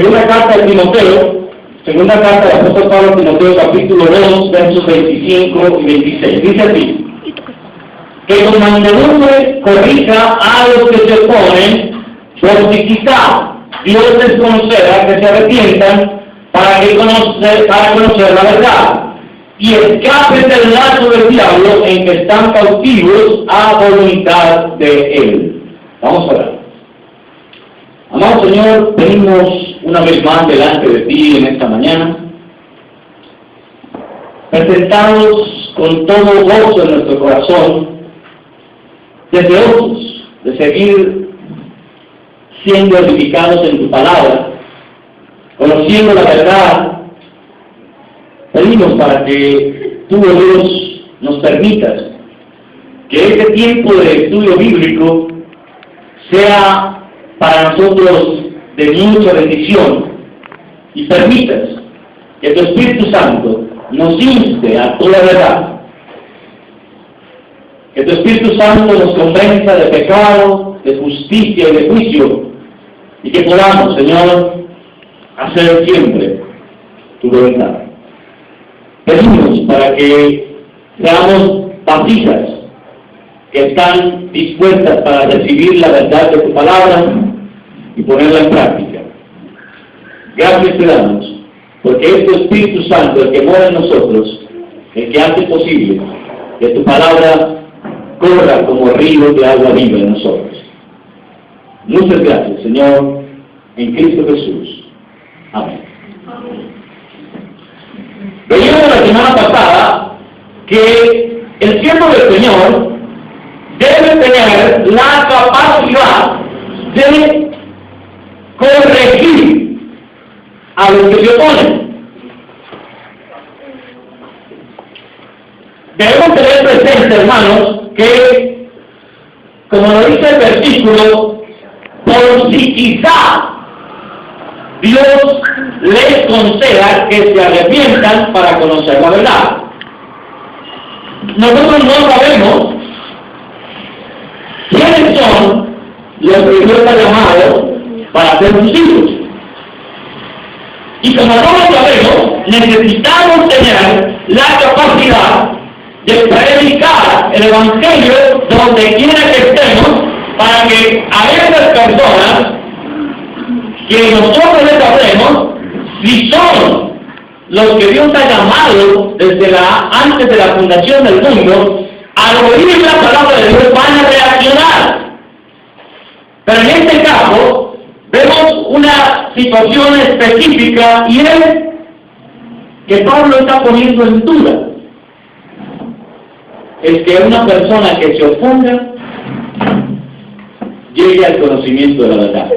Segunda carta de Timoteo, segunda carta del apóstol Pablo a Timoteo, capítulo 2, versos 25 y 26. Dice así: que con mansedumbre corrija a los que se oponen, por si quizá Dios les conceda que se arrepientan para conocer la verdad, y escapen del lazo del diablo en que están cautivos a voluntad de él. Vamos a orar. Amado Señor, venimos una vez más delante de ti en esta mañana, presentados con todo gozo en nuestro corazón, deseosos de seguir siendo edificados en tu palabra, conociendo la verdad. Pedimos para que tú, oh Dios, nos permitas que este tiempo de estudio bíblico sea para nosotros de mucha bendición, y permitas que tu Espíritu Santo nos inste a toda verdad, que tu Espíritu Santo nos convenza de pecado, de justicia y de juicio, y que podamos, Señor, hacer siempre tu voluntad. Pedimos para que seamos vasijas que están dispuestas para recibir la verdad de tu palabra y ponerla en práctica. Gracias te damos, porque es tu Espíritu Santo el que mora en nosotros, el que hace posible que tu palabra corra como río de agua viva en nosotros. Muchas gracias, Señor, en Cristo Jesús. Amén. Veíamos la semana pasada que el siervo del Señor debe tener la capacidad de corregir a los que se oponen. Debemos tener presente, hermanos, que, como lo dice el versículo, por si quizá Dios les conceda que se arrepientan para conocer la verdad. Nosotros no sabemos quiénes son los que Dios ha llamado para ser sus hijos. Y como no lo sabemos, necesitamos tener la capacidad de predicar el Evangelio donde quiera que estemos, para que a esas personas que nosotros les hablemos, si son los que Dios ha llamado desde antes de la fundación del mundo, al oír la palabra de Dios van a reaccionar. Pero en este caso vemos una situación específica, y es que Pablo está poniendo en duda el que una persona que se oponga llegue al conocimiento de la verdad.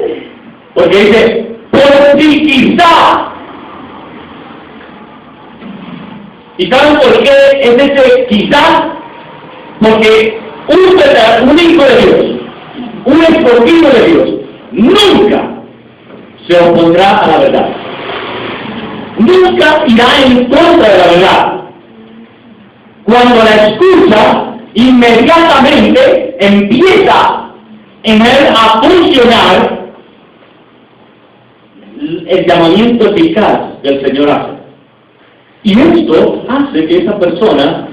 Porque dice, por si quizá. ¿Y saben por qué es ese quizá? Porque un hijo de Dios, un escogido de Dios, nunca se opondrá a la verdad. Nunca irá en contra de la verdad. Cuando la escucha, inmediatamente empieza en él a funcionar el llamamiento eficaz que el Señor hace. Y esto hace que esa persona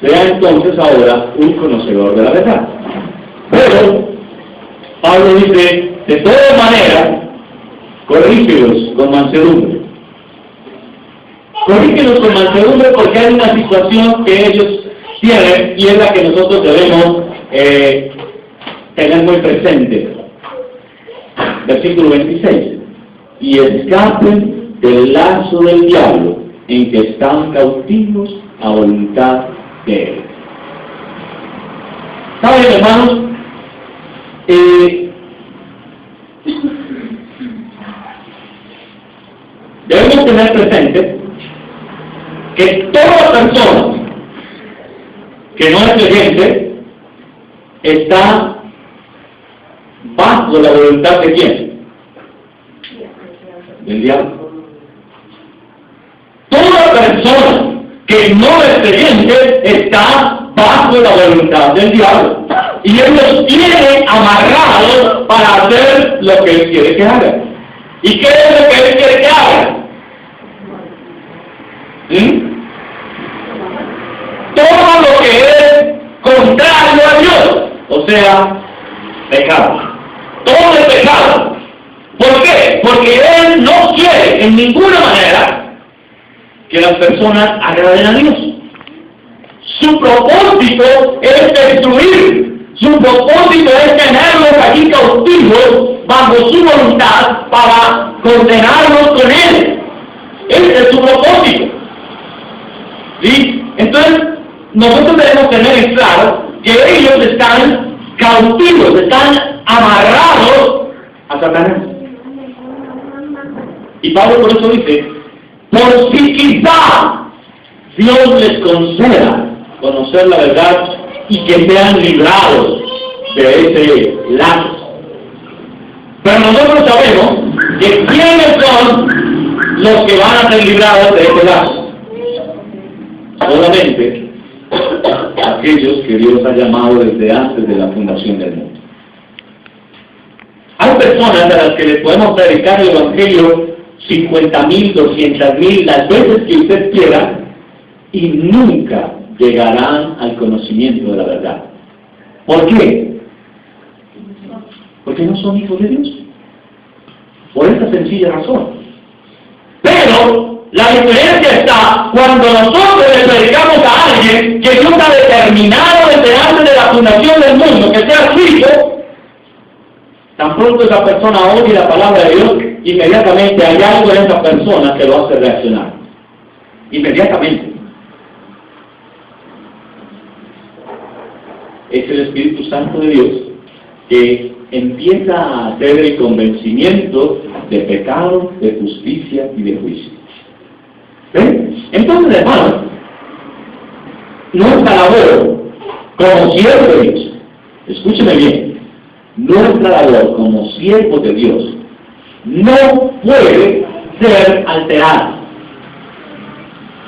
sea entonces ahora un conocedor de la verdad. Pero Pablo dice, de todas maneras, corrígelos con mansedumbre. Corrígelos con mansedumbre, porque hay una situación que ellos tienen y es la que nosotros debemos tener muy presente. Versículo 26. Y escapen del lazo del diablo en que están cautivos a voluntad de él. ¿Saben, hermanos? Debemos tener presente que toda persona que no es creyente está bajo la voluntad de ¿quién? Del diablo. Toda persona que no es creyente está bajo la voluntad del diablo. Y él los tiene amarrados para hacer lo que él quiere que hagan. ¿Y qué es lo que él o sea, pecado. Todo es pecado. ¿Por qué? Porque Él no quiere en ninguna manera que las personas agraden a Dios. Su propósito es destruir. Su propósito es tenerlos allí cautivos bajo su voluntad para condenarlos con Él. Ese es su propósito. ¿Sí? Entonces, nosotros debemos tener en claro que ellos están cautivos, están amarrados a Satanás. Y Pablo por eso dice, por si quizá Dios les conceda conocer la verdad y que sean librados de ese lazo. Pero nosotros sabemos que quiénes son los que van a ser librados de ese lazo. Solamente aquellos que Dios ha llamado desde antes de la fundación del mundo. Hay personas a las que les podemos predicar el Evangelio 50,000, 200,000, las veces que usted quiera, y nunca llegarán al conocimiento de la verdad. ¿Por qué? Porque no son hijos de Dios. Por esta sencilla razón. Pero la diferencia está cuando nosotros le predicamos a alguien que Dios ha determinado desde antes de la fundación del mundo que sea su hijo. Tan pronto esa persona oye la palabra de Dios, inmediatamente hay algo en esa persona que lo hace reaccionar. Inmediatamente. Es el Espíritu Santo de Dios que empieza a hacer el convencimiento de pecado, de justicia y de juicio. ¿Ven? Entonces, hermanos, nuestra labor como siervos de Dios, escúcheme bien, nuestra labor como siervos de Dios no puede ser alterada.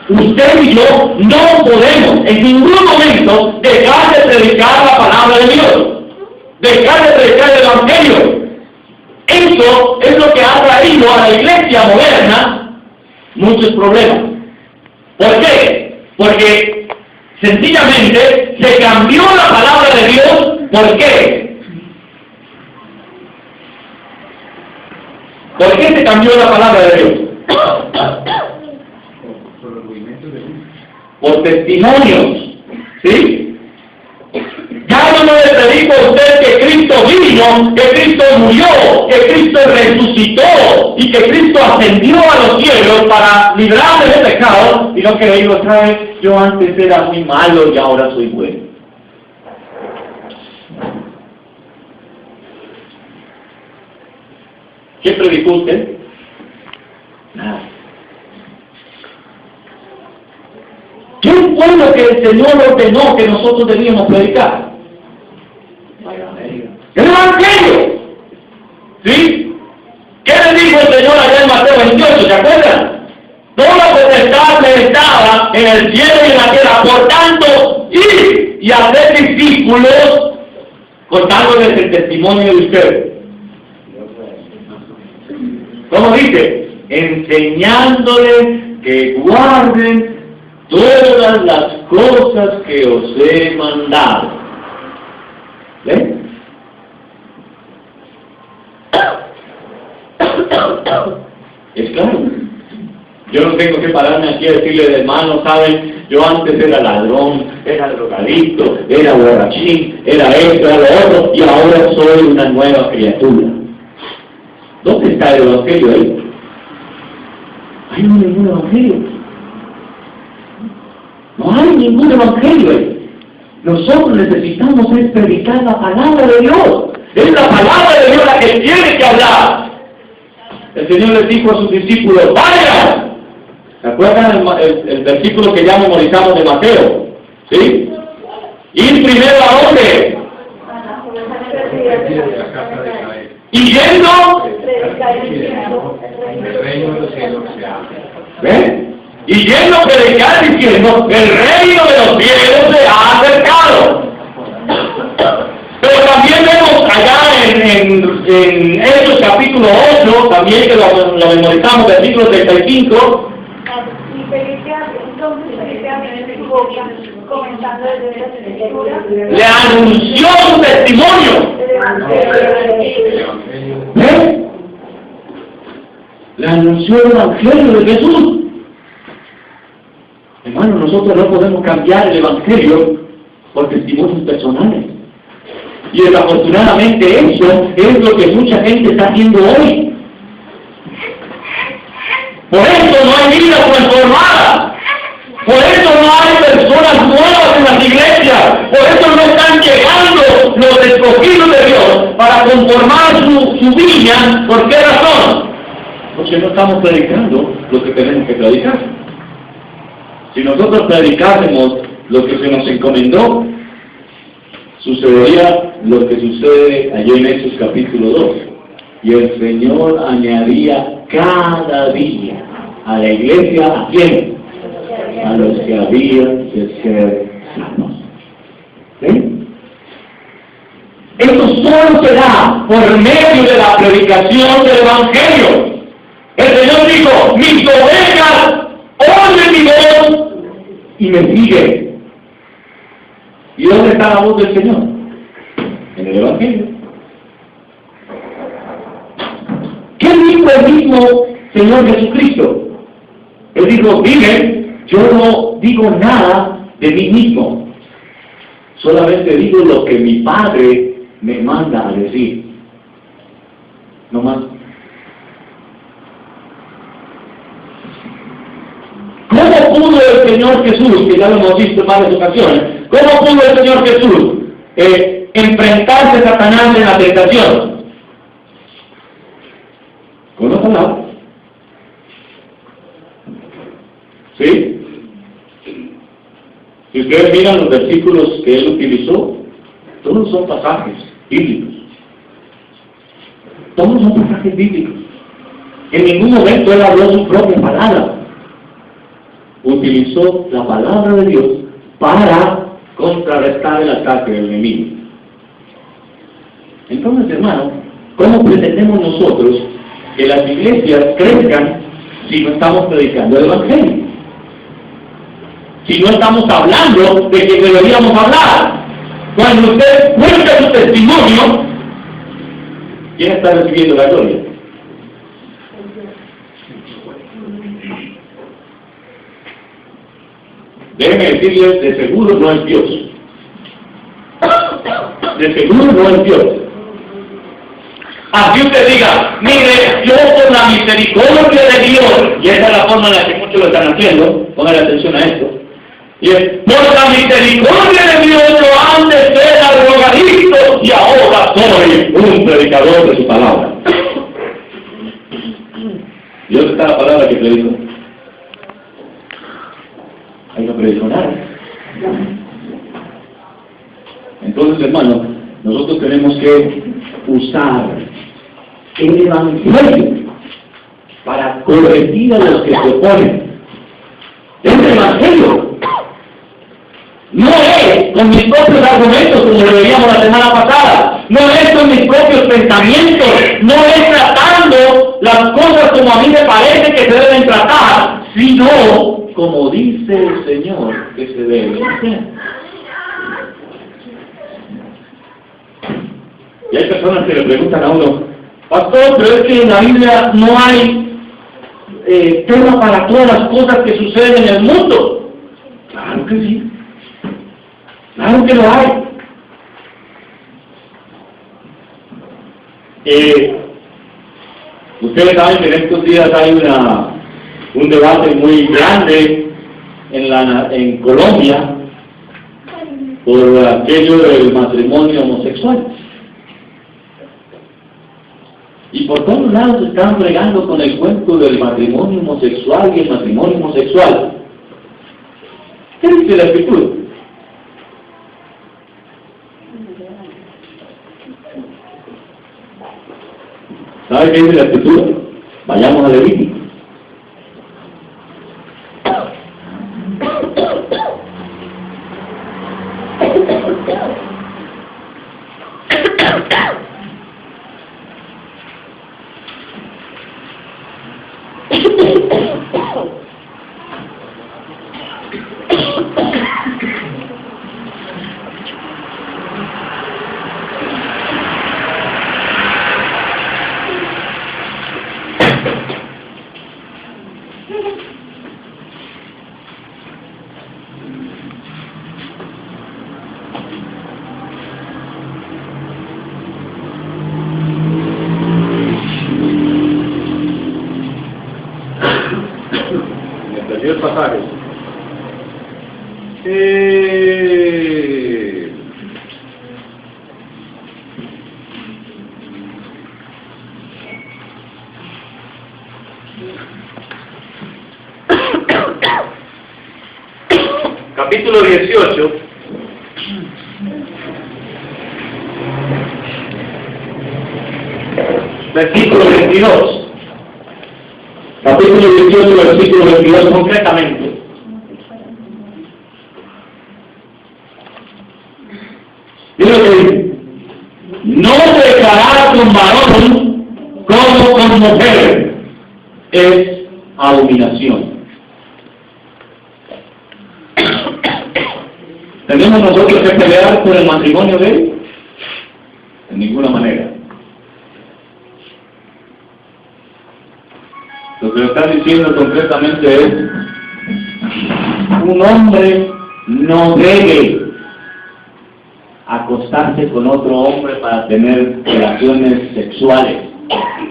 Usted y yo no podemos en ningún momento dejar de predicar la palabra de Dios, dejar de predicar el Evangelio. Eso es lo que ha traído a la iglesia moderna muchos problemas. ¿Por qué? Porque sencillamente se cambió la palabra de Dios. ¿Por qué? ¿Por qué se cambió la palabra de Dios? Por testimonios, ¿sí? Ya no le predico a usted que Cristo vino, que Cristo murió, que Cristo resucitó y que Cristo ascendió a los cielos para librarme del pecado, sino que le digo, ¿sabes? Yo antes era muy malo y ahora soy bueno. ¿Qué predicó usted? Nada. ¿Qué fue lo que el Señor ordenó que nosotros debíamos predicar? ¡El Evangelio! ¿Sí? ¿Qué le dijo el Señor allá en Mateo 28? ¿Se acuerdan? Toda potestad me estaba en el cielo y en la tierra. Por tanto, ir y hacer discípulos contándoles el testimonio de ustedes. ¿Cómo dice? Enseñándoles que guarden todas las cosas que os he mandado. ¿Ven? Es claro. Yo no tengo que pararme aquí a decirle, hermano, ¿saben? Yo antes era ladrón, era drogadicto, era borrachín, era esto, era lo otro, y ahora soy una nueva criatura. ¿Dónde está el Evangelio ahí? Hay ningún Evangelio. No hay ningún Evangelio ahí. Nosotros necesitamos es predicar la palabra de Dios. Es la palabra de Dios la que tiene que hablar. El Señor les dijo a sus discípulos, ¡vayan! ¿Se acuerdan el versículo que ya memorizamos de Mateo? ¿Sí? Ir primero a dónde? Y yendo, ¿ven? Y yendo a predicar diciendo, el reino de los cielos se ha acercado. Pero también vemos allá en Hechos capítulo 8, también que lo memorizamos, versículo 35, Le anunció su testimonio. ¿Ves? Le anunció el Evangelio de Jesús. Hermano, nosotros no podemos cambiar el Evangelio por testimonios personales. Y desafortunadamente eso es lo que mucha gente está haciendo hoy. Por eso no hay vida transformada. Por eso no hay personas nuevas en las iglesias. Por eso no están llegando los escogidos de Dios para conformar su viña. ¿Por qué razón? Porque no estamos predicando lo que tenemos que predicar. Si nosotros predicásemos lo que se nos encomendó, sucedería lo que sucede allí en Hechos capítulo 2. Y el Señor añadía cada día a la iglesia, ¿a quién? A los que habían de ser sanos. ¿Sí? Esto solo se da por medio de la predicación del Evangelio. El Señor dijo, mis ovejas oyen mi voz y me siguen. ¿Y dónde está la voz del Señor? En el Evangelio. ¿Qué dijo el mismo Señor Jesucristo? Él dijo, miren, yo no digo nada de mí mismo, solamente digo lo que mi Padre me manda a decir. No más. ¿Cómo pudo el Señor Jesús, que ya lo hemos visto en varias ocasiones, cómo pudo el Señor Jesús enfrentarse a Satanás en la tentación? Con la palabra. ¿Sí? Si ustedes miran los versículos que él utilizó, todos son pasajes bíblicos. Todos son pasajes bíblicos. En ningún momento él habló su propia palabra. Utilizó la palabra de Dios para contrarrestar el ataque del enemigo. Entonces, hermano, ¿cómo pretendemos nosotros que las iglesias crezcan si no estamos predicando el Evangelio? Si no estamos hablando de que deberíamos hablar. Cuando usted cuenta su testimonio, ¿quién está recibiendo la gloria? Déjenme decirles, de seguro no es Dios. De seguro no es Dios. Así usted diga, mire, yo por la misericordia de Dios, y esa es la forma en la que muchos lo están haciendo, pongan atención a esto, y es, por la misericordia de Dios yo antes era drogadicto y ahora soy un predicador de su palabra. ¿Y dónde está la palabra que predico? Ahí no predico nada. Entonces, hermano, nosotros tenemos que usar el Evangelio para corregir a los que se oponen. Es el Evangelio. No es con mis propios argumentos, como lo veíamos la semana pasada. No es con mis propios pensamientos. No es tratando las cosas como a mí me parece que se deben tratar, sino como dice el Señor que se debe hacer. Y hay personas que le preguntan a uno, pastor, pero es que en la Biblia no hay tema para todas las cosas que suceden en el mundo. Claro que sí. Claro que lo hay. Ustedes saben que en estos días hay un debate muy grande en Colombia por aquello del matrimonio homosexual. Y por todos lados están bregando con el cuento del matrimonio homosexual y el matrimonio homosexual. ¿Qué dice la Escritura? ¿Sabe qué dice la Escritura? Vayamos a Levítico. El pasaje. Capítulo 18. Versículo 22. Capítulo 18, versículo 22 concretamente. Dice lo que dice: no pecará con varón como con mujer, es abominación. ¿Tenemos nosotros que pelear por el matrimonio de él? En ninguna manera. Lo que está diciendo concretamente es: un hombre no debe acostarse con otro hombre para tener relaciones sexuales.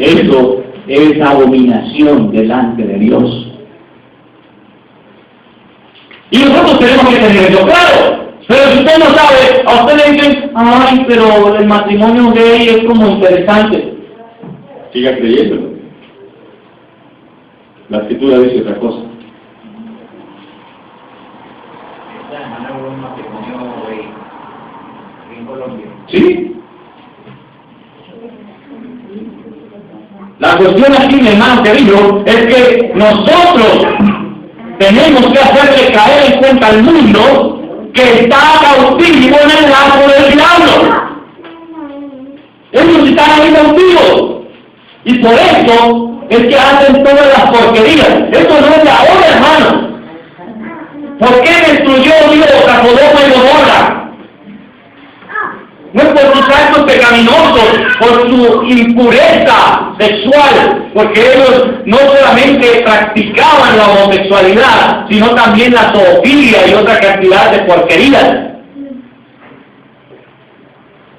Eso es abominación delante de Dios. Y nosotros tenemos que tener eso claro. Pero si usted no sabe, a usted le dicen: ay, pero el matrimonio gay es como interesante. Siga creyéndolo. La escritura dice otra cosa. ¿Sí? La cuestión aquí, mi hermano querido, es que nosotros tenemos que hacerle caer en cuenta al mundo que está cautivo en el lazo del diablo. Ellos están ahí cautivos. Y por eso es que hacen todas las porquerías. Esto no es de ahora, hermano. ¿Por qué destruyó Dios a Sodoma y Gomorra? No es por sus actos pecaminosos, por su impureza sexual, porque ellos no solamente practicaban la homosexualidad, sino también la zoofilia y otra cantidad de porquerías.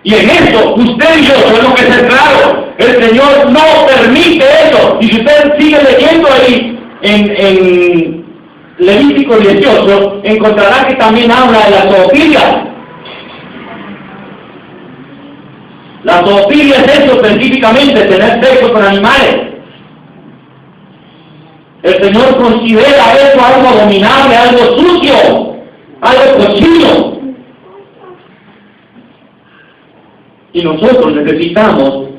Y en eso, usted y yo tenemos que ser claros. El Señor no permite eso. Y si usted sigue leyendo ahí en Levítico 18, encontrará que también habla de la zoofilia. La zoofilia es eso específicamente, tener sexo con animales. El Señor considera eso algo abominable, algo sucio, algo cochino. Y nosotros necesitamos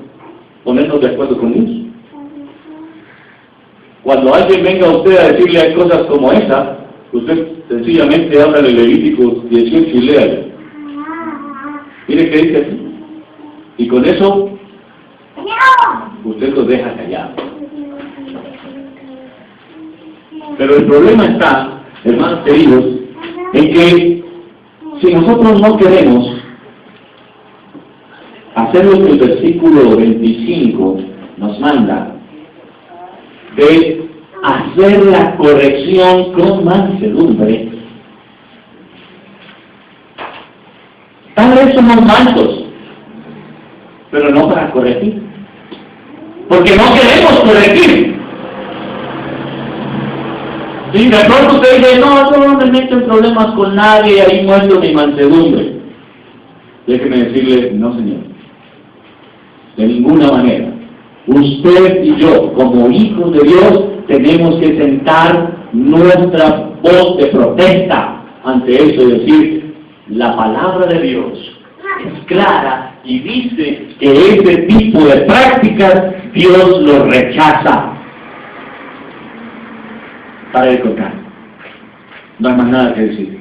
ponernos de acuerdo con Dios. Cuando alguien venga a usted a decirle cosas como esa, usted sencillamente habla de Levítico 18 y léale. Mire qué dice así. Y con eso, usted lo deja callado. Pero el problema está, hermanos queridos, en que si nosotros no queremos hacer lo que el versículo 25 nos manda, de hacer la corrección con mansedumbre, tal vez somos mansos, pero no para corregir, porque no queremos corregir. Y de pronto usted dice: no, yo no me meto en problemas con nadie, ahí muestro mi mansedumbre. Déjeme decirle: no, señor, de ninguna manera. Usted y yo, como hijos de Dios, tenemos que sentar nuestra voz de protesta ante eso y decir: la palabra de Dios es clara y dice que ese tipo de prácticas Dios lo rechaza. Para de contar. No hay más nada que decir.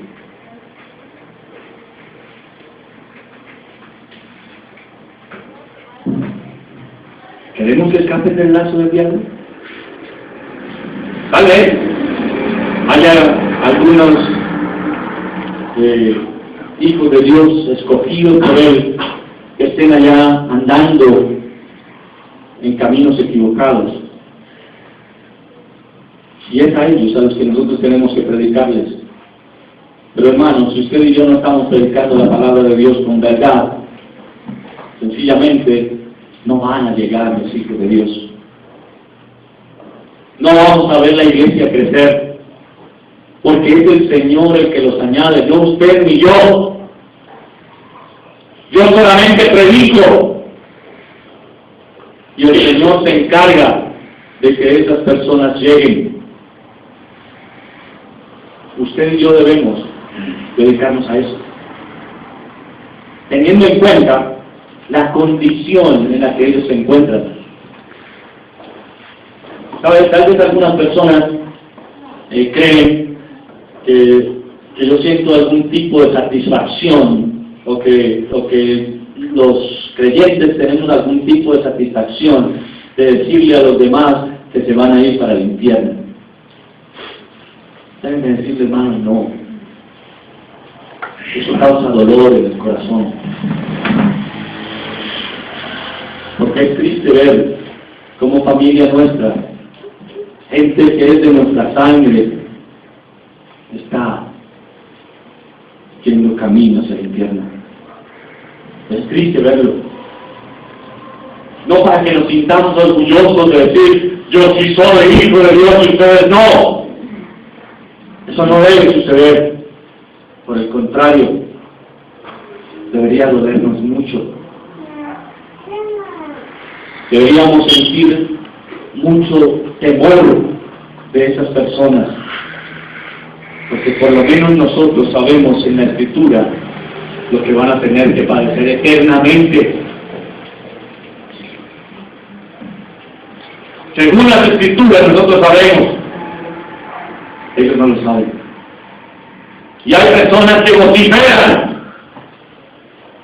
¿Queremos que escapen del lazo del diablo? Tal vez haya algunos hijos de Dios escogidos por Él que estén allá andando en caminos equivocados. Y es a ellos a los que nosotros tenemos que predicarles. Pero hermanos, si usted y yo no estamos predicando la palabra de Dios con verdad, sencillamente no van a llegar a los hijos de Dios. No vamos a ver la iglesia crecer, porque es el Señor el que los añade, no usted ni yo. Yo solamente predico, y el Señor se encarga de que esas personas lleguen. Usted y yo debemos dedicarnos a eso, teniendo en cuenta la condición en la que ellos se encuentran. ¿Sabes? Tal vez algunas personas creen que yo siento algún tipo de satisfacción, o que los creyentes tenemos algún tipo de satisfacción de decirle a los demás que se van a ir para el infierno. Deben de decirle, hermano, no. Eso causa dolor en el corazón. Porque es triste ver cómo familia nuestra, gente que es de nuestra sangre, está yendo camino hacia el infierno. Es triste verlo. No para que nos sintamos orgullosos de decir, yo sí soy hijo de Dios y ustedes no. Eso no debe suceder. Por el contrario, debería dolernos mucho. Deberíamos sentir mucho temor de esas personas, porque por lo menos nosotros sabemos en la Escritura lo que van a tener que padecer eternamente. Según las Escrituras nosotros sabemos, ellos no lo saben. Y hay personas que vociferan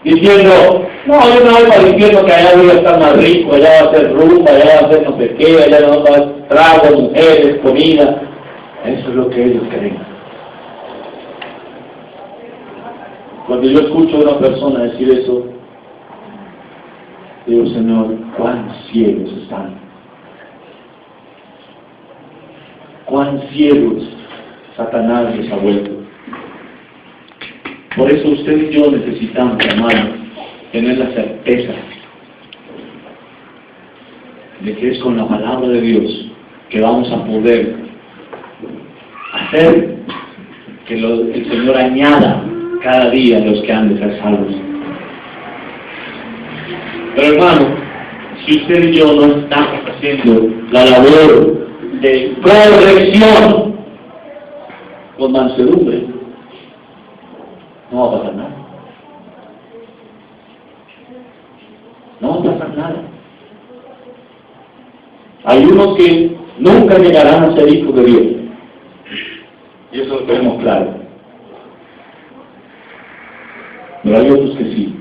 diciendo, no, yo no voy para el infierno, que allá voy a estar más rico, allá va a ser rumba, allá va a ser no sé qué, allá no va a haber tragos, mujeres, comida. Eso es lo que ellos creen. Cuando yo escucho a una persona decir eso, digo, Señor, cuán ciegos están. Cuán ciegos Satanás les ha vuelto. Por eso usted y yo necesitamos, hermano, tener la certeza de que es con la palabra de Dios que vamos a poder hacer que el Señor añada cada día a los que han de ser salvos. Pero hermano, si usted y yo no estamos haciendo la labor de corrección con mansedumbre, no va a pasar nada. No va a pasar nada. Hay unos que nunca llegarán a ser hijos de Dios. Y eso lo tenemos claro. Pero hay otros que sí.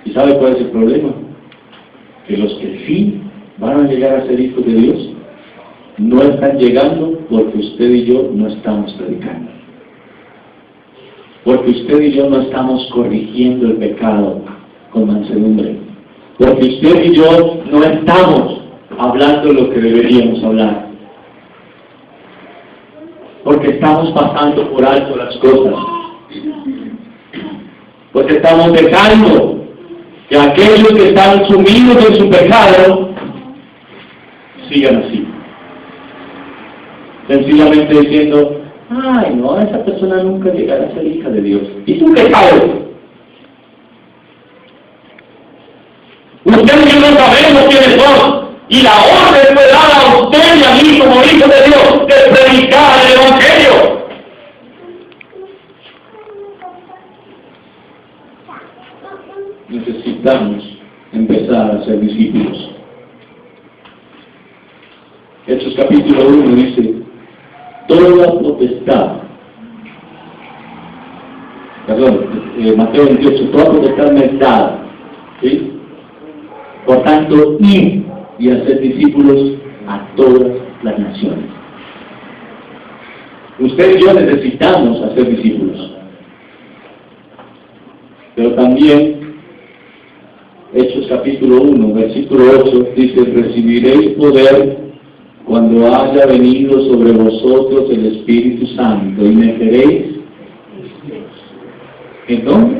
¿Y sabe cuál es el problema? Que los que sí van a llegar a ser hijos de Dios no están llegando porque usted y yo no estamos predicando. Porque usted y yo no estamos corrigiendo el pecado con mansedumbre. Porque usted y yo no estamos hablando lo que deberíamos hablar. Porque estamos pasando por alto las cosas. Porque estamos dejando que aquellos que están sumidos en su pecado sigan así. Sencillamente diciendo, ay no, esa persona nunca llegará a ser hija de Dios. ¿Y tú qué sabes? Usted y yo no sabemos quiénes son. Y la orden fue dada a usted y a mí como hijos de Dios de predicar el Evangelio. Necesitamos empezar a ser discípulos. Hechos capítulo 1 dice, toda potestad, Mateo 28, toda potestad me es dada, ¿sí? Por tanto, ir y hacer discípulos a todas las naciones. Usted y yo necesitamos hacer discípulos. Pero también, Hechos capítulo 1, versículo 8, dice, recibiréis poder cuando haya venido sobre vosotros el Espíritu Santo, y me queréis. ¿En dónde?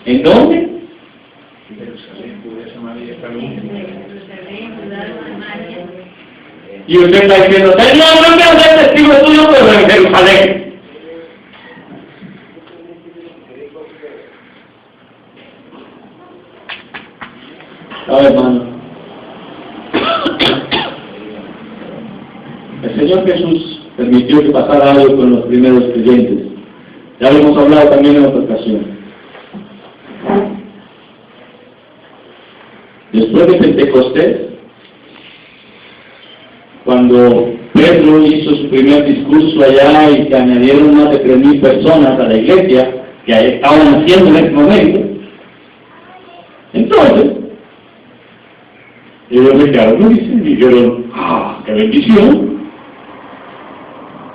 ¿En dónde? Y usted está diciendo, Señor, no quiero ser testigo tuyo, pero en Jerusalén. ¿Sabe, hermano? El Señor Jesús permitió que pasara algo con los primeros creyentes. Ya lo hemos hablado también en otra ocasión. Después de Pentecostés, cuando Pedro hizo su primer discurso allá y se añadieron más de 3,000 personas a la iglesia que estaban haciendo en ese momento, entonces ellos me quedaron y dijeron, ¡qué bendición!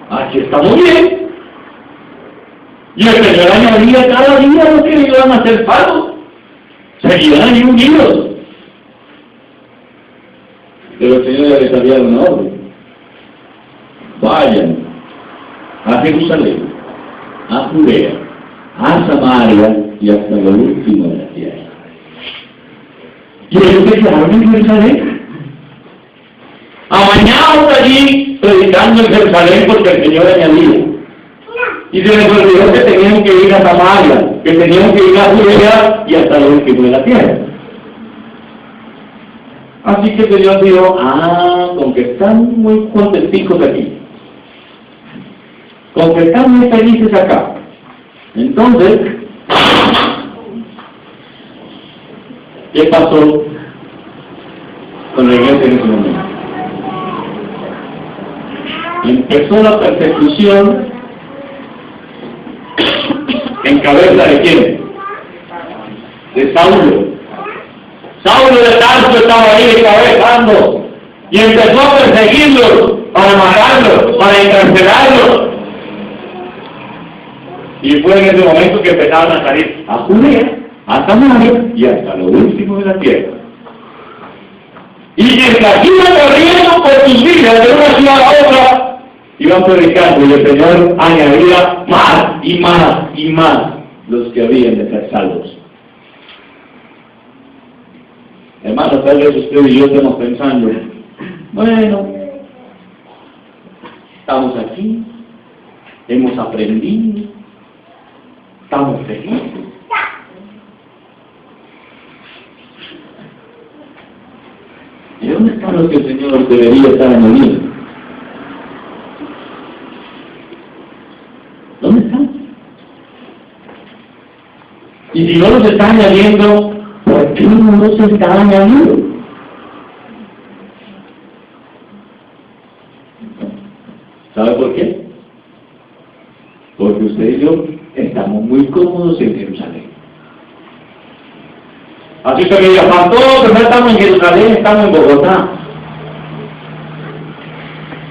Aquí estamos bien. Y el Señor añadía cada día lo que iban a hacer salvos. Seguían ahí unidos. Pero el Señor ya les había dado una orden. Vayan a Jerusalén, a Judea, a Samaria y hasta lo último de la tierra. Y ellos se quedaron en Jerusalén. Amañados allí predicando en Jerusalén porque el Señor añadía. Y se les olvidó que tenían que ir a Samaria, que tenían que ir a Judea y hasta lo último de la tierra. Así que el Señor dijo, con que están muy contenticos aquí, con que están muy felices acá. Entonces, ¿qué pasó con la iglesia en ese momento? Empezó la persecución en cabeza de quién? De Saulo. Saulo de Tarso estaba ahí encabezando y empezó a perseguirlos para matarlos, para encarcelarlos. Y fue en ese momento que empezaron a salir a Judea, a Samaria y hasta lo último de la tierra. Y que iban corriendo por sus vidas de una ciudad a otra, iban predicando y el Señor añadía más y más y más los que habían de ser salvos. Hermanos, tal vez usted y yo estamos pensando, bueno, estamos aquí, hemos aprendido, estamos felices. ¿Y dónde están los que el Señor debería estar añadiendo? ¿Dónde están? Y si no los está añadiendo, ¿por qué no los está añadiendo? ¿Sabe por qué? Porque usted y yo estamos muy cómodos en Jerusalén. Así se me diga, pastor, no estamos en Jerusalén, estamos en Bogotá.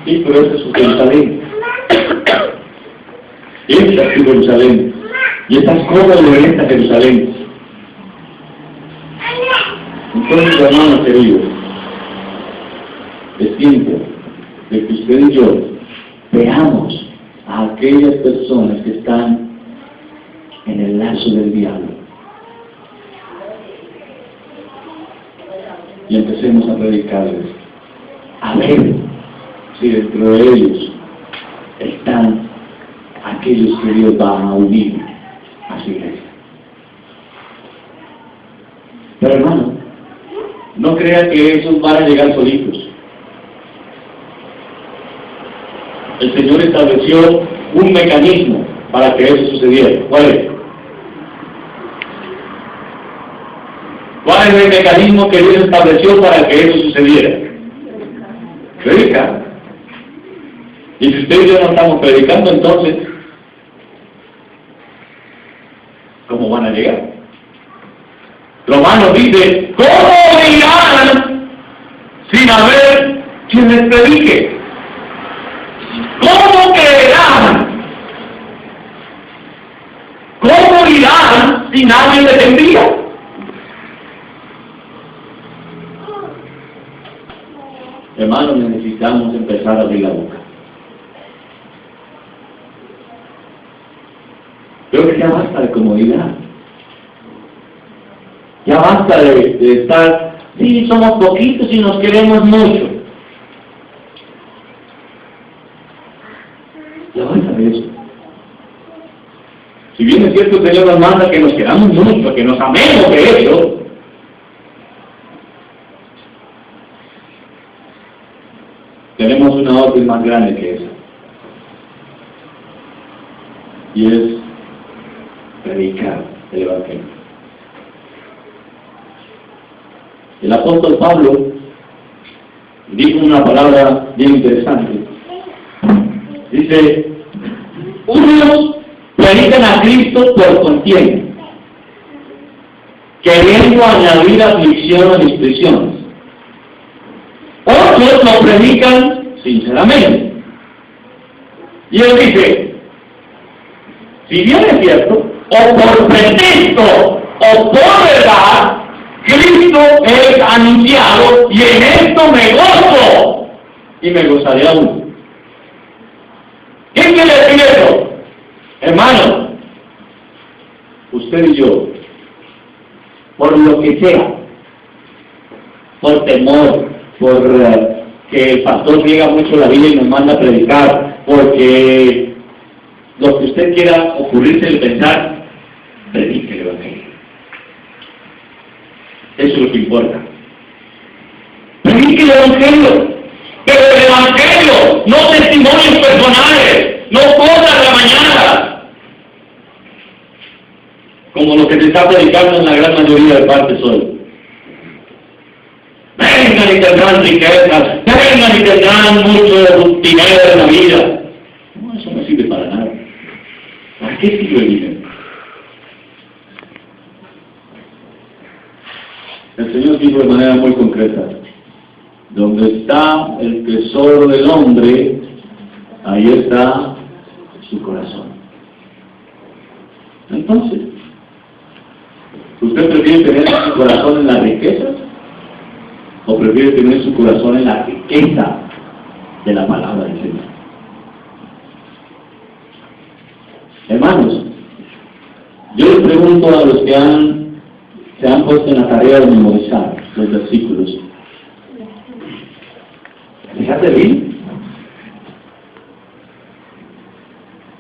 Sí, pero este es su Jerusalén. Esta es su Jerusalén. Y estás cómodo en esta Jerusalén. Entonces, hermanos queridos, es tiempo de que usted y yo veamos a aquellas personas que están en el lazo del diablo y empecemos a predicarles, a ver si dentro de ellos están aquellos que Dios va a unir a su iglesia. Pero hermano, no crea que esos van a llegar solitos. El Señor estableció un mecanismo para que eso sucediera. ¿Cuál es? ¿Cuál es el mecanismo que Dios estableció para que eso sucediera? Predicar. Y si usted y yo no estamos predicando, entonces, ¿cómo van a llegar? Romanos dice, ¿cómo irán sin haber quien les predique? ¿Cómo creerán? ¿Cómo irán si nadie les envía? hermanos, necesitamos empezar a abrir la boca. Creo que ya basta de comodidad. Ya basta de estar, sí, somos poquitos y nos queremos mucho. Ya basta de eso. Si bien es cierto, el Señor nos manda que nos queramos mucho, que nos amemos de eso, tenemos una orden más grande que esa. Y es predicar el Evangelio. El apóstol Pablo dijo una palabra bien interesante. Dice, unos predican a Cristo por contienda, queriendo añadir aflicción a mis prisiones. Otros lo predican sinceramente. Y él dice, si bien es cierto, o por pretexto o por verdad, Cristo es anunciado y en esto me gozo y me gozaré aún. ¿Qué quiere decir eso? Hermano, usted y yo, por lo que sea, por temor, por que el pastor riega mucho la Biblia y nos manda a predicar, porque lo que usted quiera ocurrirse de pensar, predique el Evangelio. Eso es lo que importa. Predique el Evangelio, pero el Evangelio, no testimonios personales, no cosas de la mañana, como lo que se está predicando en la gran mayoría de partes hoy. Vengan y tendrán riquezas, vengan y tendrán mucho dinero en la vida. No, eso no sirve para nada. ¿Para qué sirve el dinero? El Señor dijo de manera muy concreta, donde está el tesoro del hombre, ahí está su corazón. Entonces, ¿usted prefiere tener su corazón en las riquezas? ¿O prefiere tener su corazón en la riqueza de la palabra del Señor? Hermanos, yo les pregunto a los que se han puesto en la tarea de memorizar los versículos, ¿les ha servido?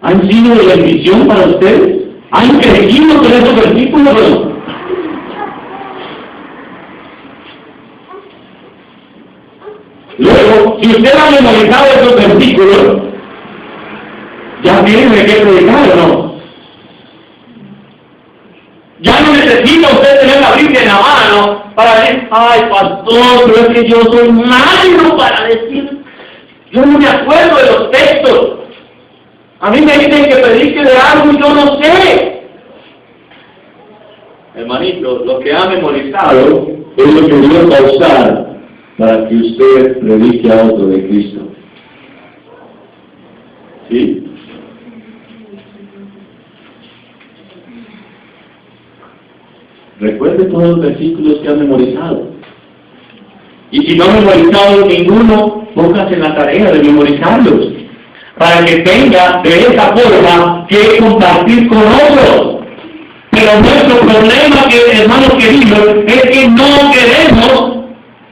¿Han sido de bendición para ustedes? ¿Han crecido con esos versículos? Luego, si usted ha memorizado esos versículos, ya tiene de qué predicar, ¿o no? Ya no necesita usted tener la Biblia en la mano para decir, ay, pastor, pero es que yo soy malo para decir, yo no me acuerdo de los textos. A mí me dicen que predique de algo y yo no sé. Hermanito, lo que ha memorizado es lo que Dios va a usar para que usted predique a otro de Cristo. ¿Sí? Recuerde todos los versículos que ha memorizado. Y si no ha memorizado ninguno, póngase en la tarea de memorizarlos, para que tenga de esa forma que compartir con otros. Pero nuestro problema, hermanos queridos, es que no queremos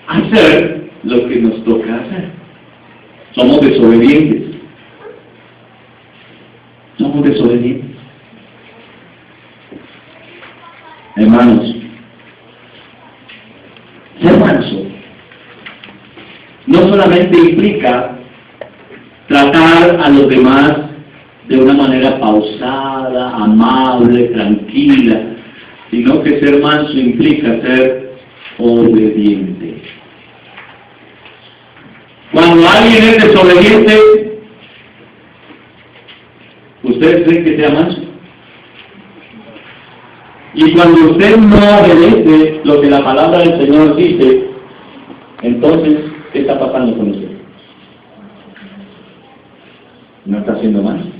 hacer lo que nos toca hacer. Somos desobedientes. Somos desobedientes. Hermanos, ser manso no solamente implica tratar a los demás de una manera pausada, amable, tranquila, sino que ser manso implica ser obediente. Cuando alguien es desobediente, ¿ustedes creen que sea manso? Y cuando usted no obedece lo que la palabra del Señor dice, entonces, ¿qué está pasando con usted? ¿No está haciendo mal?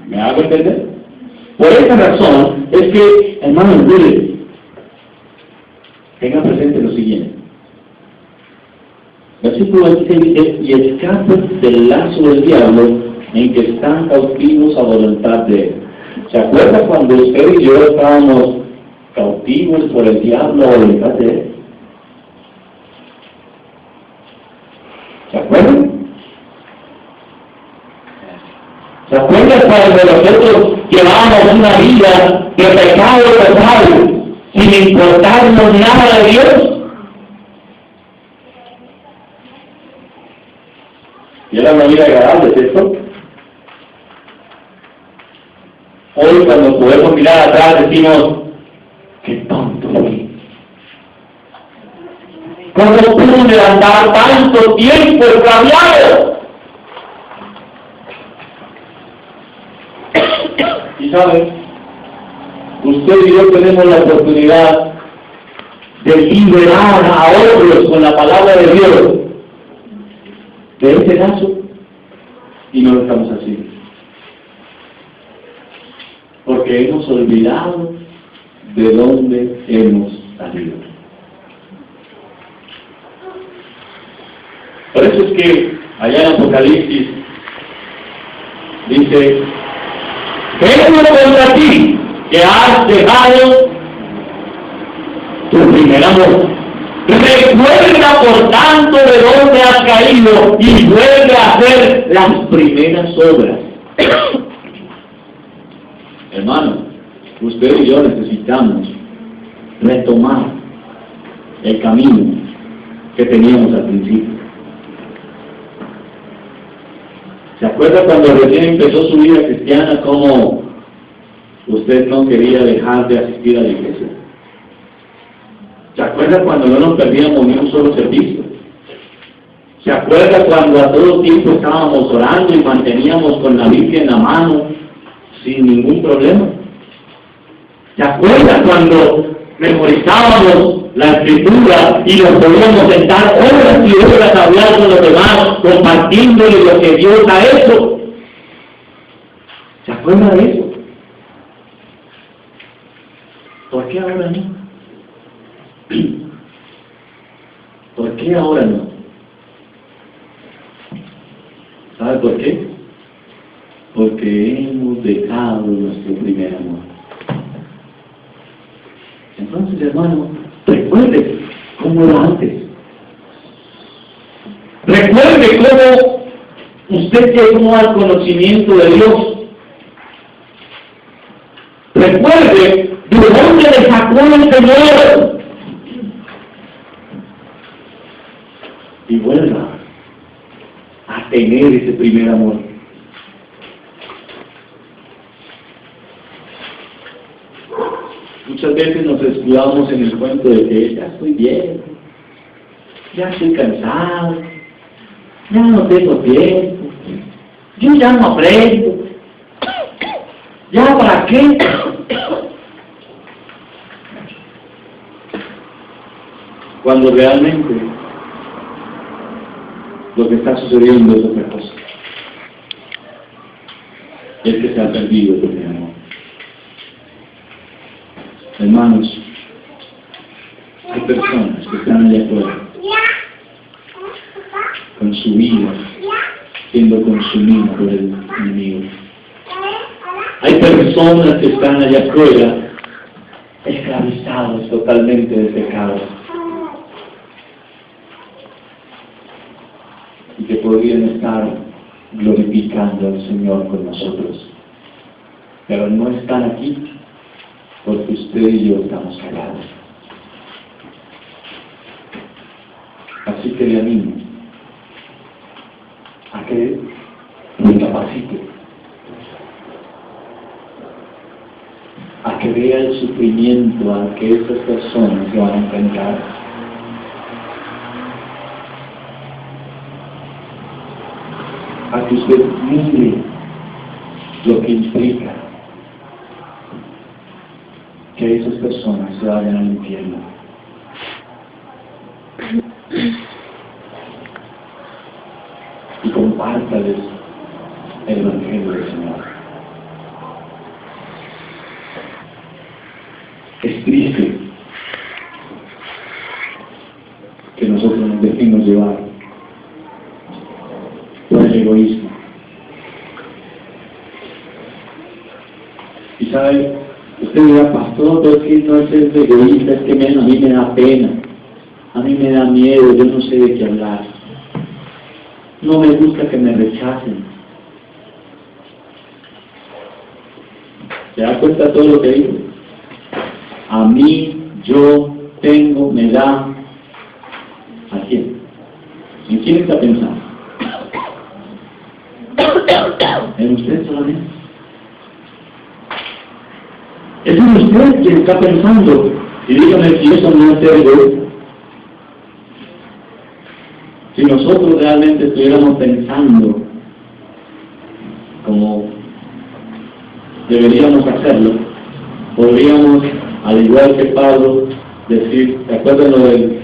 ¿Me hago entender? Por esa razón es que, hermanos, mire, tengan presente lo siguiente. Versículo 26 dice, y escapen del lazo del diablo en que están cautivos a voluntad de él. ¿Se acuerda cuando usted y yo estábamos cautivos por el diablo a voluntad de él? ¿Se acuerdan? ¿Se acuerdan cuando nosotros llevábamos una vida de pecado total, sin importarnos nada de Dios? Y era una vida agradable, ¿cierto? Hoy cuando podemos mirar atrás decimos, qué tonto fui. ¿Cómo pude andar tanto tiempo extraviado? Y saben, usted y yo tenemos la oportunidad de liberar a otros con la palabra de Dios de ese lazo, y no lo estamos haciendo. Porque hemos olvidado de dónde hemos salido. Por eso es que allá en Apocalipsis dice, vengo contra ti, que has dejado tu primer amor. Recuerda por tanto de dónde has caído y vuelve a hacer las primeras obras. Hermano, usted y yo necesitamos retomar el camino que teníamos al principio. ¿Se acuerda cuando recién empezó su vida cristiana, cómo usted no quería dejar de asistir a la iglesia? ¿Se acuerda cuando no nos perdíamos ni un solo servicio? ¿Se acuerda cuando a todo tiempo estábamos orando y manteníamos con la Biblia en la mano sin ningún problema? ¿Se acuerda cuando memorizábamos la Escritura y nos podíamos sentar horas y horas a hablar con los demás, compartiéndole lo que Dios ha hecho? ¿Se acuerda de eso? ¿Por qué ahora no? ¿Por qué ahora no? ¿Sabe por qué? Porque hemos dejado nuestro primer amor. Entonces, hermano, recuerde cómo era antes. Recuerde cómo usted llegó al conocimiento de Dios. Recuerde de dónde le sacó el Señor. Y vuelva a tener ese primer amor. Muchas veces nos escudamos en el cuento de que ya estoy bien, ya estoy cansado, ya no tengo tiempo, yo ya no aprendo, ¿ya para qué? Cuando realmente lo que está sucediendo es otra cosa. Es que se ha perdido el primer amor. Hermanos, hay personas que están allá afuera con su vida siendo consumida por el enemigo. Hay personas que están allá afuera esclavizados totalmente del pecado y que podrían estar glorificando al Señor con nosotros, pero no están aquí porque usted y yo estamos callados. Así que le animo a que recapacite, a que vea el sufrimiento al que estas personas se van a enfrentar. A que usted mire lo que implica que esas personas se vayan al infierno. Y compártales el Evangelio del Señor. Es triste que nosotros nos dejemos llevar el egoísmo. Y sabe, usted dirá, pastor, pero es que no es el egoísta, es que a mí me da pena, a mí me da miedo, yo no sé de qué hablar. No me gusta que me rechacen. ¿Se da cuenta todo lo que digo? A mí, yo tengo, me da. ¿A quién? ¿En quién está pensando? ¿En usted solamente? Es en usted quien está pensando. Y dígame si eso no es egoísta. Si nosotros realmente estuviéramos pensando como deberíamos hacerlo, podríamos, al igual que Pablo, decir, ¿se acuerdan lo del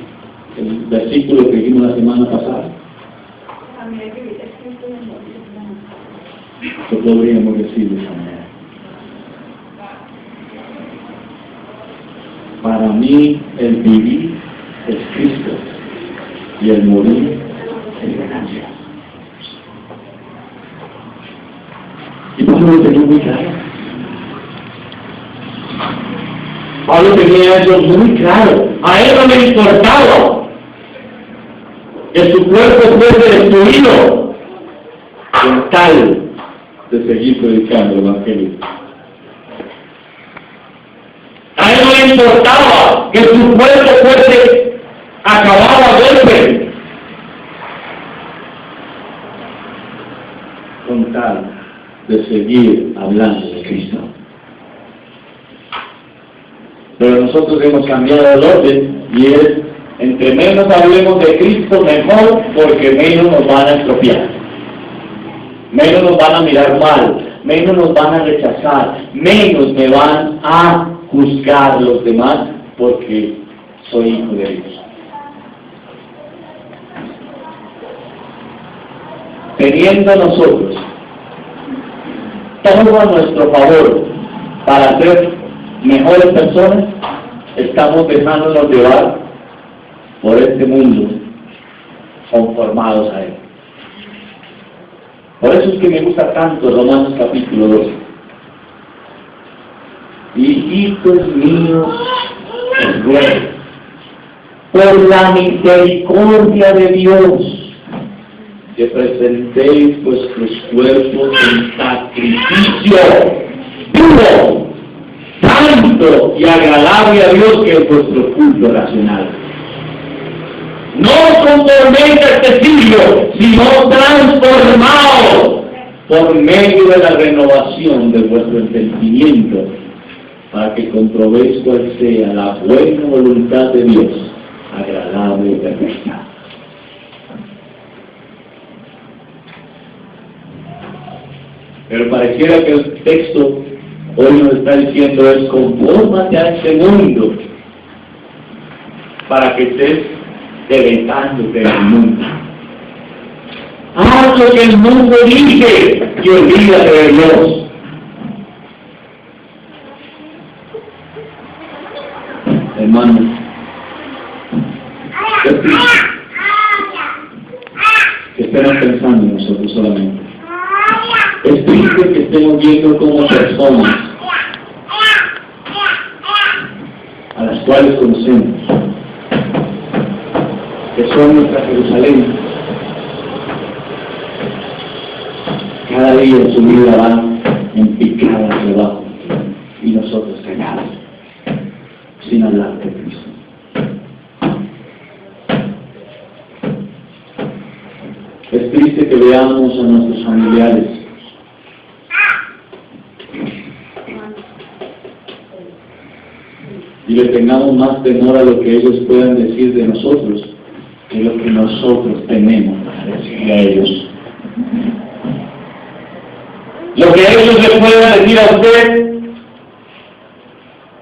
versículo que dijimos la semana pasada? Lo podríamos decir de esa manera. Para mí, el vivir es Cristo y el morir es ganancia. Y Pablo lo tenía muy claro. Pablo tenía eso muy claro. A él no le importaba que su cuerpo fuese destruido con tal de seguir predicando el Evangelio. A él no le importaba que su cuerpo fuese acabado a golpe con tal de seguir hablando de Cristo. Pero nosotros hemos cambiado el orden y es, entre menos hablemos de Cristo, mejor, porque menos nos van a estropear, menos nos van a mirar mal, menos nos van a rechazar, menos me van a juzgar los demás, porque soy hijo de Dios. Teniendo nosotros todo a nuestro favor para ser mejores personas, estamos dejándonos llevar por este mundo conformados a él. Por eso es que me gusta tanto Romanos capítulo 12. Hijitos míos, os ruego, por la misericordia de Dios, que presentéis vuestros cuerpos en sacrificio vivo, santo y agradable a Dios, que es vuestro culto racional. No conforméis a este siglo, sino transformaos por medio de la renovación de vuestro entendimiento, para que comprobéis cuál sea la buena voluntad de Dios, agradable y perfecta. Pero pareciera que el texto hoy nos está diciendo es: confórmate a este mundo para que estés deleitándote en el mundo. Haz lo que el mundo dice y olvídate de Dios. Hermanos, es triste que estemos pensando en nosotros solamente. Es triste que estemos viendo como personas a las cuales conocemos, que son nuestra Jerusalén, cada día en su vida van en picadas debajo y nosotros callados, sin hablar de Cristo. Es triste que veamos a nuestros familiares y le tengamos más temor a lo que ellos puedan decir de nosotros que lo que nosotros tenemos para decirle a ellos. Lo que ellos le puedan decir a usted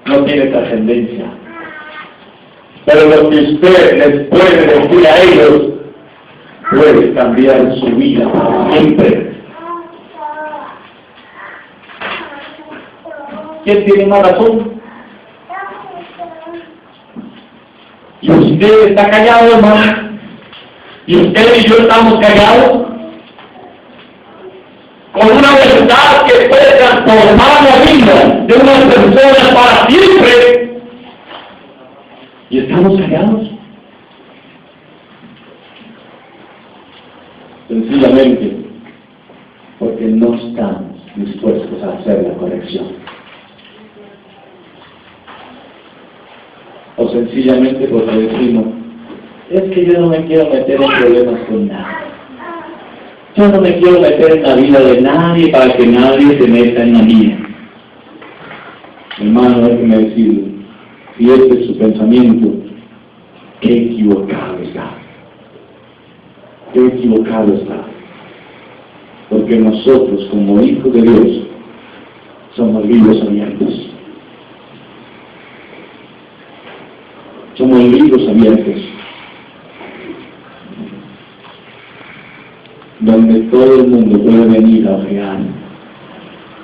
no tiene trascendencia, pero lo que usted les puede decir a ellos puede cambiar su vida para siempre. ¿Quién tiene más razón? Y usted está callado, hermano. Y usted y yo estamos callados. con una verdad que puede transformar la vida de una persona para siempre, y estamos callados. Sencillamente porque no estamos dispuestos a hacer la corrección. O sencillamente porque decimos, es que yo no me quiero meter en problemas con nadie. Yo no me quiero meter en la vida de nadie para que nadie se meta en la mía. Hermano, déjeme decirle, si este es su pensamiento, qué equivocado está. Qué equivocado está. Porque nosotros, como hijos de Dios, somos libros abiertos. Somos libros abiertos, donde todo el mundo puede venir a opinar,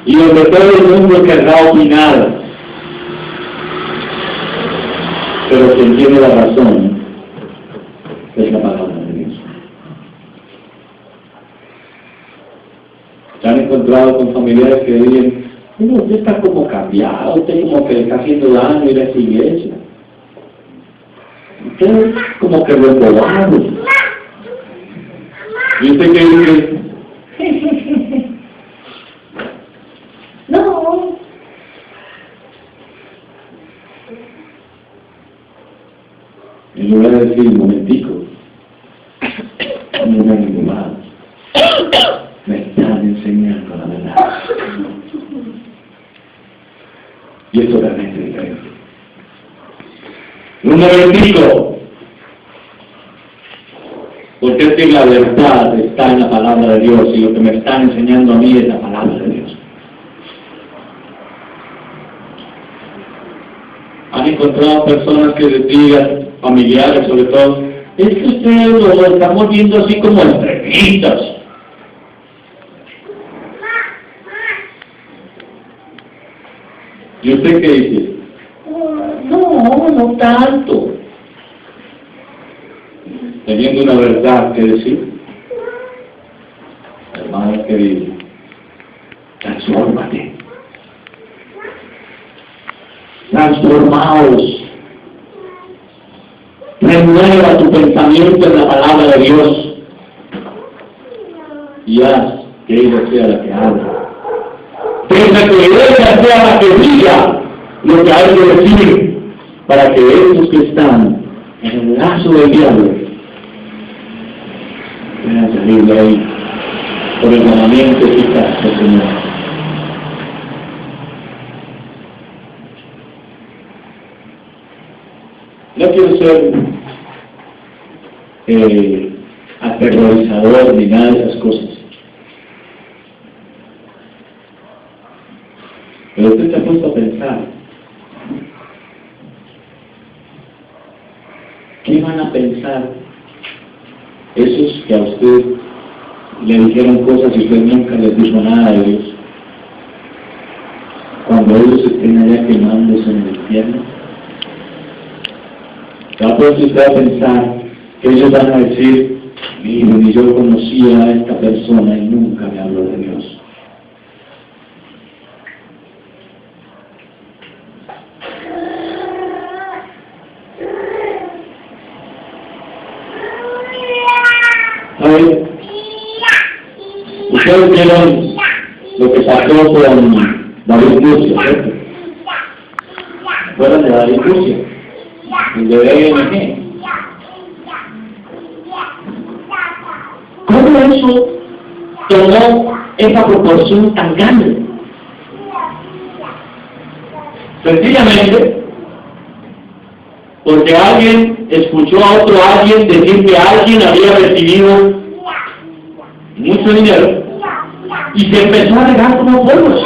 y donde todo el mundo querrá opinar, pero quien tiene la razón es la palabra de Dios. ¿Se han encontrado con familiares que dicen, bueno, usted está como cambiado, usted como que le está haciendo daño ir a esa iglesia? Usted como que reprobado. ¿Y usted qué dice? No. En lugar de decir, un momentico, no me han animado. Me están enseñando la verdad. Y esto realmente es diferente. Un momentico. Porque es que la verdad está en la palabra de Dios y lo que me están enseñando a mí es la palabra de Dios. ¿Han encontrado personas que les digan, familiares sobre todo, es que ustedes lo estamos viendo así como extremistas? ¿Y usted qué dice? No tanto. Teniendo una verdad que decir, hermano querido, transfórmate. Transformaos. Renueva tu pensamiento en la palabra de Dios y haz que ella sea la que habla. Deja que ella sea la que diga lo que hay que decir para que esos que están en el lazo del diablo puedan salir de ahí por el llamamiento eficaz del Señor. No quiero ser aterrorizador ni nada de esas cosas. Pero usted se ha puesto a pensar, ¿qué van a pensar esos que a usted le dijeron cosas y usted nunca les dijo nada a ellos, cuando ellos estén allá quemándose en el infierno? ¿Se ha puesto usted a pensar que ellos van a decir, miren, yo conocía a esta persona y nunca me habló de Dios? ¿Saben? Ustedes vieron lo que pasó con David Murcia, ¿cierto? ¿Fueron de David Murcia? El de BMG. ¿Cómo eso tomó esa proporción tan grande? Sencillamente porque alguien escuchó a otro alguien decir que alguien había recibido mucho dinero y se empezó a regar como polvos.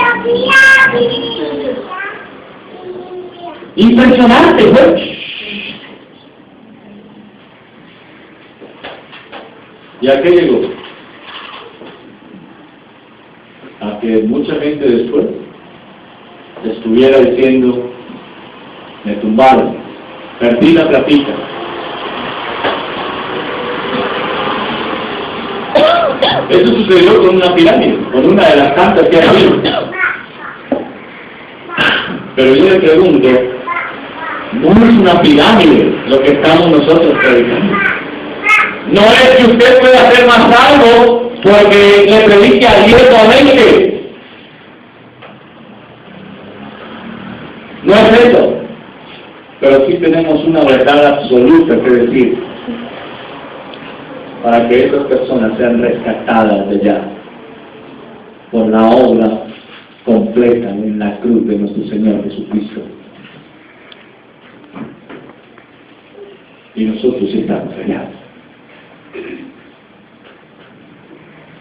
Impresionante, ¿no? ¿Y a qué llegó? A que mucha gente después estuviera diciendo, me tumbaron, perdí la platita. Eso sucedió con una pirámide, con una de las tantas que hay. Pero yo le pregunto, no es una pirámide lo que estamos nosotros predicando. No es que usted pueda hacer más algo porque le predique a 10 o a 20. No es eso. Pero sí tenemos una verdad absoluta que decir para que esas personas sean rescatadas de ya por la obra completa en la cruz de nuestro Señor Jesucristo. Y nosotros estamos allá.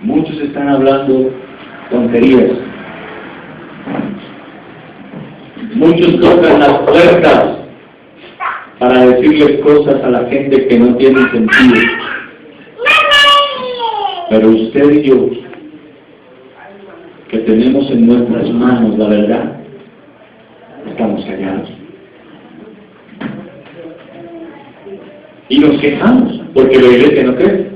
Muchos están hablando tonterías. Muchos tocan las puertas para decirles cosas a la gente que no tienen sentido. Pero usted y yo, que tenemos en nuestras manos la verdad, estamos callados. Y nos quejamos porque la iglesia no cree.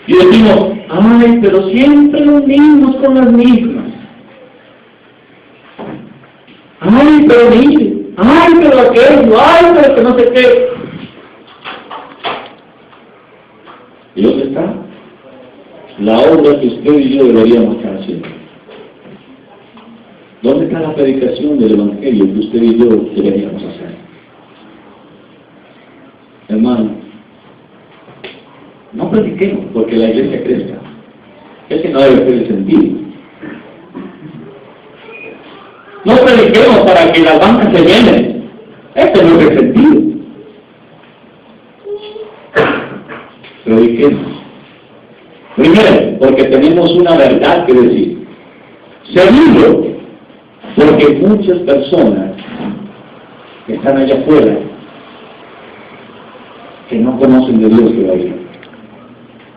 Y decimos, ay, pero siempre los mismos con las mismas. Ay, pero mire, ay, pero aquello, ay, pero que no sé qué. ¿Y dónde está la obra que usted y yo deberíamos estar haciendo? ¿Dónde está la predicación del Evangelio que usted y yo deberíamos hacer? Hermano, no prediquemos porque la iglesia crezca. Ese no debe ser el sentido. No prediquemos para que las bancas se llenen. Este no es el sentido. Prediquemos. Primero, porque tenemos una verdad que decir. Segundo, porque muchas personas que están allá afuera que no conocen de Dios todavía.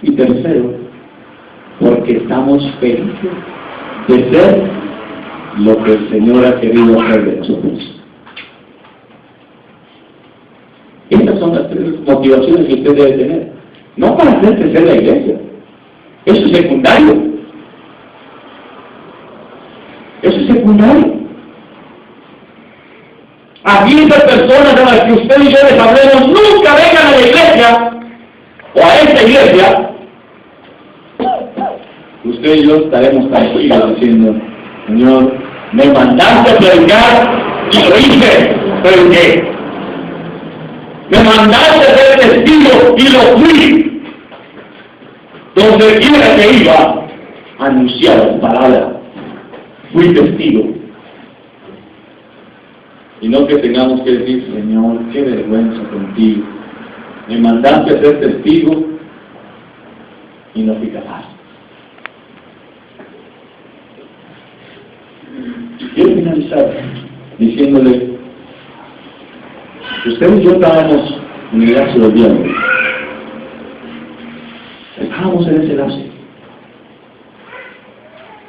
Y tercero, porque estamos felices de ser lo que el Señor ha querido hacer de nosotros. Estas son las tres motivaciones que usted debe tener. No para hacer crecer la iglesia. Eso es secundario. Eso es secundario. Aquí esas personas a las que usted y yo les hablemos nunca vengan a la iglesia o a esta iglesia. Usted y yo estaremos tranquilos diciendo, Señor, me mandaste a predicar y lo hice, prediqué. Me mandaste a ser testigo y lo fui. Donde quiera que iba, anunciaba tu palabra. Fui testigo. Y no que tengamos que decir, Señor, qué vergüenza contigo. Me mandaste a ser testigo y no fui capaz. Quiero finalizar diciéndole, usted y yo estábamos en el lazo del diablo. Estábamos en ese lazo.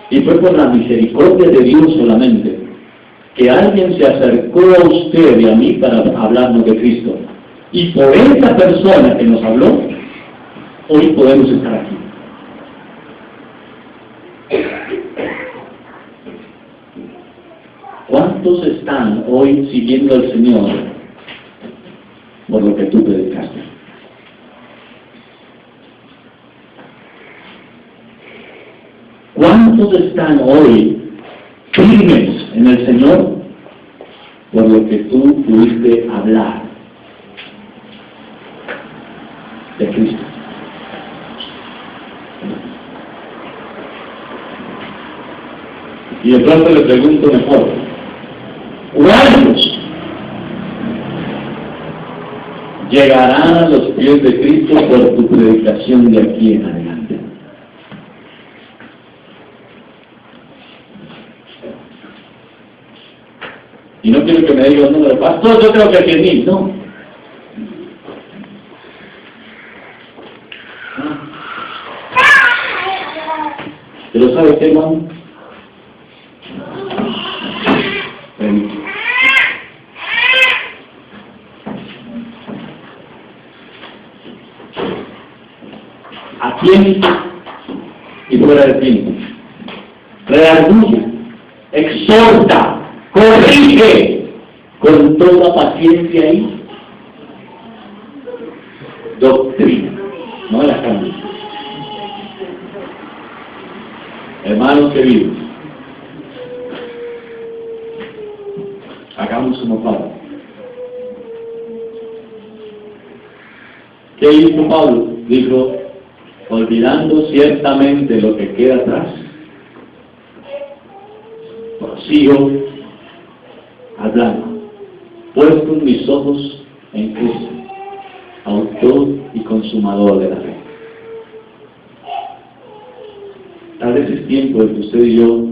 Y fue por la misericordia de Dios solamente que alguien se acercó a usted y a mí para hablarnos de Cristo. Y por esa persona que nos habló, hoy podemos estar aquí. ¿Cuántos están hoy siguiendo al Señor por lo que tú predicaste? ¿Cuántos están hoy firmes en el Señor por lo que tú pudiste hablar de Cristo? Y de pronto le pregunto mejor, ¿cuántos llegarán a los pies de Cristo por tu predicación de aquí en adelante? Y no quiero que me diga un número, pastor, yo creo que 100,000, no. ¿Pero sabe qué, hermano? tiempo y fuera de tiempo. Redarguye, exhorta, corrige con toda paciencia y doctrina, no la carne. Hermanos queridos, hagamos como Pablo. ¿Qué hizo Pablo? Dijo, olvidando ciertamente lo que queda atrás, prosigo al blanco, puesto mis ojos en Cristo, autor y consumador de la fe. Tal vez es tiempo de que usted y yo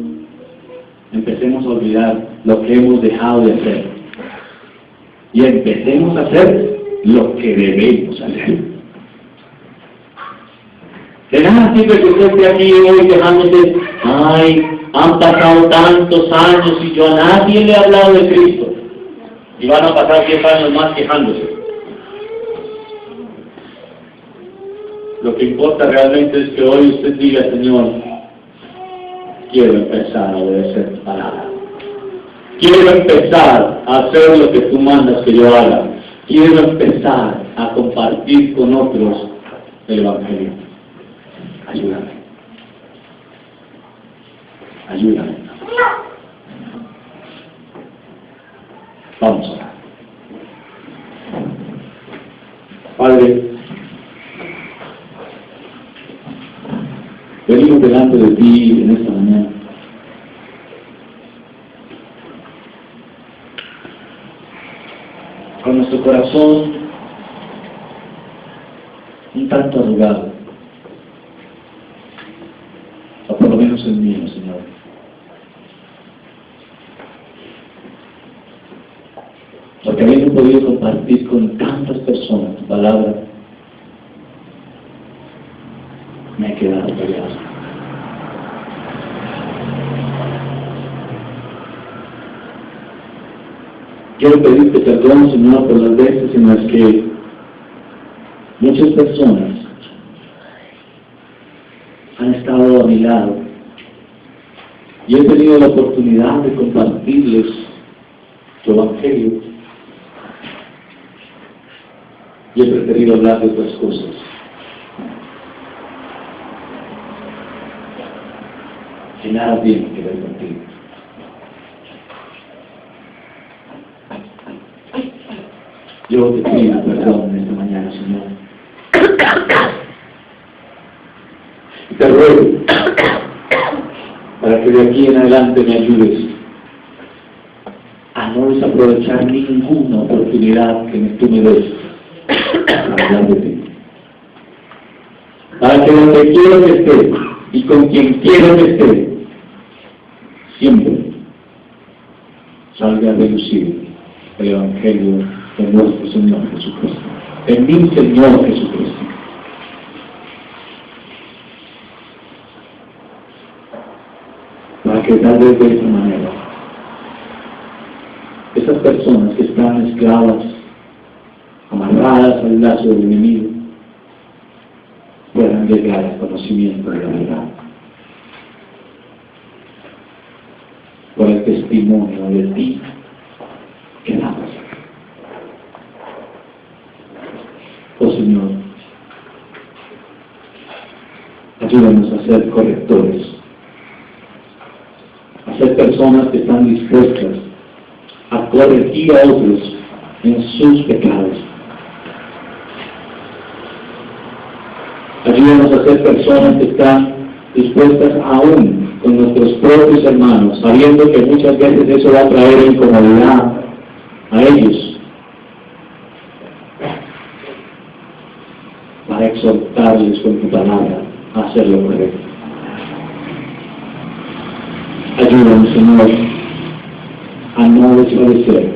empecemos a olvidar lo que hemos dejado de hacer y empecemos a hacer lo que debemos hacer. De nada sirve que usted esté aquí hoy quejándose, ay, han pasado tantos años y yo a nadie le he hablado de Cristo. Y van a pasar 10 años más quejándose. Lo que importa realmente es que hoy usted diga, Señor, quiero empezar a obedecer tu palabra. Quiero empezar a hacer lo que tú mandas que yo haga. Quiero empezar a compartir con otros el Evangelio. Ayúdame. Ayúdame. Vamos a orar. Padre, venimos delante de ti en esta mañana. Con nuestro corazón un tanto arrugado, o por lo menos el mío, Señor. Porque habiendo podido compartir con tantas personas tu palabra, me he quedado callado. Quiero pedirte perdón, Señor, por las veces en las que muchas personas han estado a mi lado y he tenido la oportunidad de compartirles tu Evangelio y he preferido hablar de otras cosas. Que nada tiene que ver contigo. Yo te pido perdón en esta mañana, Señor. Y te ruego para que de aquí en adelante me ayudes a no desaprovechar ninguna oportunidad que tú me des para hablar de ti. Para que donde quiero que esté y con quien quiero que esté, siempre salga a relucir el Evangelio de nuestro Señor Jesucristo, en mi Señor Jesucristo. Para que tal vez de esa manera, esas personas que están esclavas, amarradas al lazo del enemigo, puedan llegar al conocimiento de la verdad. Por el testimonio de ti que damos. Oh Señor, ayúdanos a ser correctores, a ser personas que están dispuestas a corregir a otros en sus pecados. Ayúdanos a ser personas que están dispuestas aún con nuestros propios hermanos, sabiendo que muchas veces eso va a traer incomodidad a ellos, para exhortarles con tu palabra a hacer lo correcto. Ayúdanos, Señor, a no desfallecer